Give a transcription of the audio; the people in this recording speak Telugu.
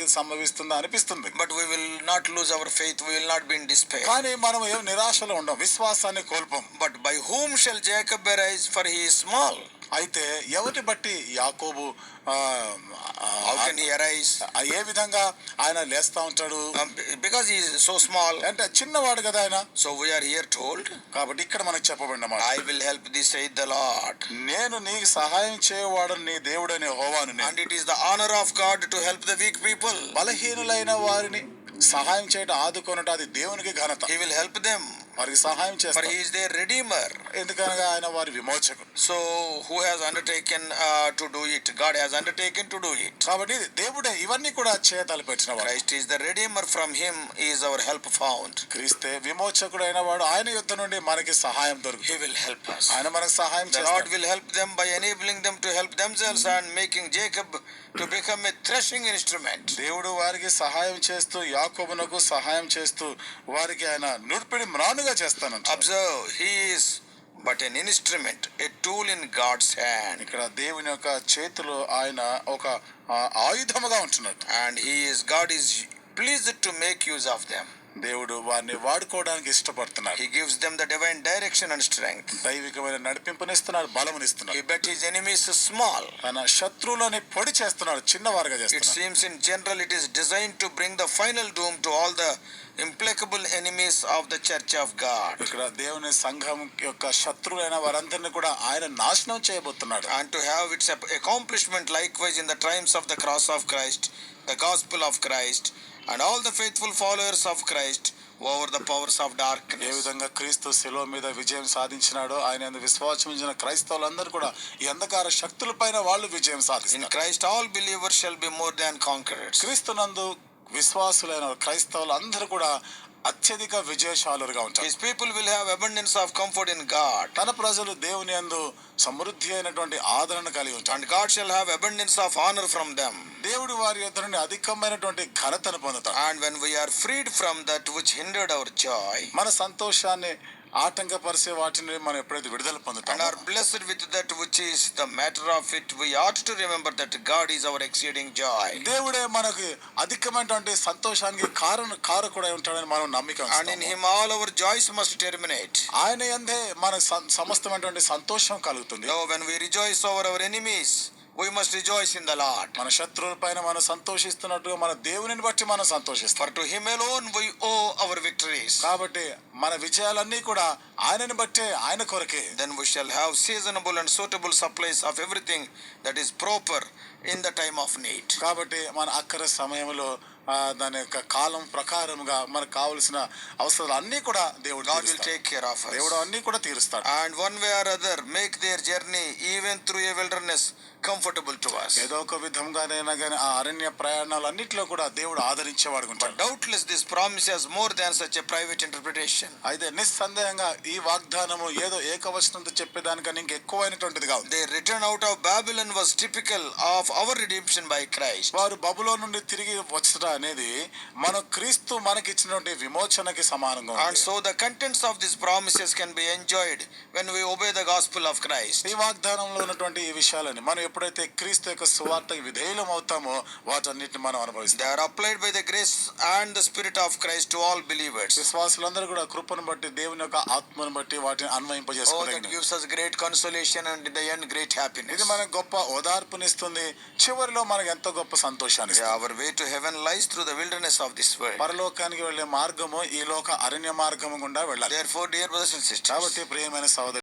పరిస్థితి సంభవిస్తుందా అనిపిస్తుంది. But we will not lose our faith, we will not be in despair. కానీ మనం ఏం నిరాశలో ఉండం, విశ్వాసాన్ని కోల్పోం. But by whom shall Jacob arise, for he is small? అయితే ఎవరిని బట్టి యాకోబు How can he arise? ఏ విధంగా ఆయన లేస్తా ఉంటాడు? Because he is so small. అంటే చిన్నవాడు కదా ఆయన. So we are here told, కాబట్టి ఇక్కడ మనకు చెప్పబడిన I will help thee, saith the Lord. నేను నీకు సహాయం చేయవాడు నీ దేవుడనే యెహోవాను. And it is the honor of God to help the weak people. బలహీనులైన వారిని సహాయం చేయడం, ఆదుకొనడం అది దేవునికి ఘనత. He will help them. వారికి సహాయం For చేస్తాడు. he is their redeemer. ఎందుకనగా ఆయన వారి విమోచకుడు. So who has undertaken to do it? God has undertaken to do it. కాబట్టి దేవుడే ఇవన్నీ కూడా చేయతలపెట్టిన వాడు. Christ is the redeemer, from him is our help found. క్రీస్తే విమోచకుడు అయిన వాడు, ఆయన యుద్ధ నుండి మనకి సహాయం దొరుకుతుంది. He will help us. ఆయన మనకు సహాయం The Lord చేస్తాడు. will help them by enabling them to help themselves and making Jacob to become a threshing instrument. దేవుడు వారికి సహాయం చేస్తూ, యాకోబునకు సహాయం చేస్తూ వారికి ఆయన నూర్పిడి మ్రానుగా చేస్తానంట. Observe, he is but an instrument, a tool in God's hand. ఇక్కడ దేవుని యొక్క చేతిలో ఆయన ఒక ఆయుధముగా ఉంటున్నాడు. And God is pleased to make use of them. దేవుడు వారిని వాడుకోవడానికి ఇష్టపడుతున్నాడు. He gives them the divine direction and strength. దైవికమైన నడిపింపునిస్తున్నాడు, బలమునిస్తున్నాడు. He bet his enemies small. తన శత్రువులని పొడి చేస్తున్నాడు, చిన్నవారుగా It చేస్తున్నాడు. seems in general it is designed to bring the final doom to all the implacable enemies of the church of God. ఇక్కడ దేవుని సంఘం యొక్క శత్రువులైన వారందరినీ కూడా ఆయన నాశనం చేయబోతున్నాడు. And to have its accomplishment likewise in the triumphs of the cross of Christ, the gospel of Christ, and all the faithful followers of Christ over the powers of A darkness. విధంగా క్రీస్తు శిలువ మీద విజయం సాధించినాడో, ఆయన యందు విశ్వాసం ఉంచిన క్రైస్తవులందరూ కూడా ఈ అంధకార శక్తుల పైన వాళ్ళు విజయం In సాధిస్తారు. Christ all believers shall be more than conquerors. క్రీస్తునందు విశ్వాసులైన క్రైస్తవులందరూ కూడా అత్యధిక విజయశాలురుగా ఉంటారు. His people will have abundance of comfort in God. తన ప్రజలు దేవుని యందు సమృద్ధి అయినటువంటి ఆదరణ కలిగి ఉంటారు. And God shall have abundance of honor from them. దేవుడు వారి యొద్ద నుండి అధికమైనటువంటి ఘనతను పొందుతాడు. And when we are freed from that which hindered our joy, మన సంతోషాన్ని ఆటంకపరిచే వాటిని మనం ఎప్పుడైతే విడుదల and పొందుతామో, are blessed with that which is the matter of it, we ought to remember that God is our exceeding joy. దేవుడే మనకి అధికమైనటువంటి సంతోషానికి కారకుడై ఉంటాడని మనం నమ్మిక And in ఉంచుతాము. him all our joys must terminate. ఆయన యందే మనకు సమస్తమైనటువంటి సంతోషం కలుగుతుంది. Now when we rejoice over our enemies, we must rejoice in the Lord. మన శత్రువుల పైన మనం సంతోషిస్తున్నట్టుగా మన దేవునిని బట్టి మనం సంతోషిస్తాం. For to him alone we owe our victories. కాబట్టి మన విజయాలన్నీ కూడా ఆయనని బట్టే, ఆయన కొరకే. Then we shall have seasonable and suitable supplies of everything that is proper in the time of need. కాబట్టి మన అక్కర సమయంలో దాని యొక్క కాలం ప్రకారముగా మనకు కావలసిన అవసరాలు అన్నీ కూడా దేవుడు God will తీరుస్తాడు. take care of us. దేవుడు అన్నీ కూడా తీరుస్తాడు. And one way or other make their journey even through a wilderness comfortable to us. ఏదో ఒక విధంగానైనా కానీ ఆ అరణ్య ప్రయాణాలు అన్నింటిలో కూడా దేవుడు ఆదరించేవాడు But ఉంటాడు. doubtless this promise has more than such a private interpretation. అయితే నిస్సందేహంగా ఈ వాగ్దానము ఏదో ఏకవచనంతో చెప్పేదానికన్నా ఇంకెక్కువైనటువంటిదిగా ఉంది. Their return out of Babylon was typical of our redemption by Christ. వారు బబులోను నుండి తిరిగి వచ్చడం అనేది మన క్రీస్తు మనకిచ్చినటువంటి విమోచనకి సమానంగా And ఉంది. so the contents of these promises can be enjoyed when we obey the gospel of Christ. ఈ వాగ్దానంలో ఉన్నటువంటి ఈ విషయాలని మనం ఎప్పుడైతే క్రీస్తు యొక్క సువార్తకి విధేయులం అవుతామో వాటన్నిటిని మనం అనుభవిస్తాం. They are applied by the grace and the spirit of Christ to all believers. విశ్వాసులందరూ కూడా కృపను బట్టి, దేవుని యొక్క ఆత్మను బట్టి వాటిని Oh, that అన్వయింపజేసుకోగలిగిన gives us great consolation and in the end great happiness. ఇది మనకు గొప్ప ఓదార్పునిస్తుంది, చివరిలో మనకు ఎంతో గొప్ప సంతోషాన్ని Yeah, ఇస్తుంది. our way to heaven lies through the wilderness of this world. పరలోకానికి వెళ్లే మార్గము ఈ లోక అరణ్య మార్గము గుండా వెళ్ళాలి. Therefore, dear brothers and sisters, కాబట్టి ప్రియమైన సహోదరు